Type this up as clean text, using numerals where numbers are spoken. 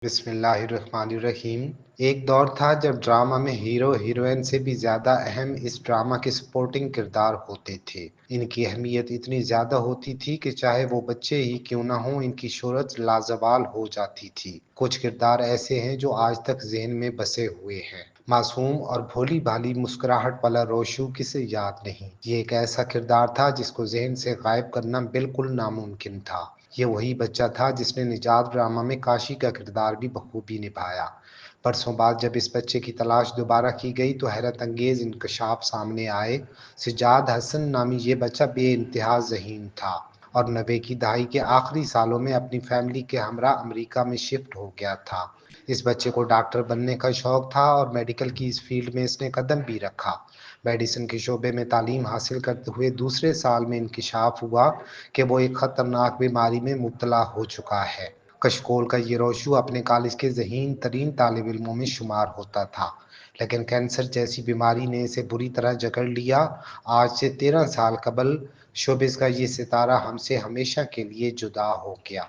بسم اللہ الرحمن الرحیم۔ ایک دور تھا جب ڈرامہ میں ہیرو ہیروئن سے بھی زیادہ اہم اس ڈرامہ کے سپورٹنگ کردار ہوتے تھے۔ ان کی اہمیت اتنی زیادہ ہوتی تھی کہ چاہے وہ بچے ہی کیوں نہ ہوں، ان کی شہرت لازوال ہو جاتی تھی۔ کچھ کردار ایسے ہیں جو آج تک ذہن میں بسے ہوئے ہیں۔ معصوم اور بھولی بھالی مسکراہٹ والا روشو کسے یاد نہیں۔ یہ ایک ایسا کردار تھا جس کو ذہن سے غائب کرنا بالکل ناممکن تھا۔ یہ وہی بچہ تھا جس نے نجات ڈرامہ میں کاشی کا کردار بھی بخوبی نبھایا۔ برسوں بعد جب اس بچے کی تلاش دوبارہ کی گئی تو حیرت انگیز انکشاف سامنے آئے۔ سجاد حسن نامی یہ بچہ بے انتہا ذہین تھا اور 90 کی دہائی کے آخری سالوں میں اپنی فیملی کے ہمراہ امریکہ میں شفٹ ہو گیا تھا۔ اس بچے کو ڈاکٹر بننے کا شوق تھا اور میڈیکل کی اس فیلڈ میں اس نے قدم بھی رکھا۔ میڈیسن کے شعبے میں تعلیم حاصل کرتے ہوئے دوسرے سال میں انکشاف ہوا کہ وہ ایک خطرناک بیماری میں مبتلا ہو چکا ہے۔ کشکول کا یہ روشو اپنے کالج کے ذہین ترین طالب علموں میں شمار ہوتا تھا، لیکن کینسر جیسی بیماری نے اسے بری طرح جکڑ لیا۔ آج سے 13 سال قبل شوبز کا یہ ستارہ ہم سے ہمیشہ کے لیے جدا ہو گیا۔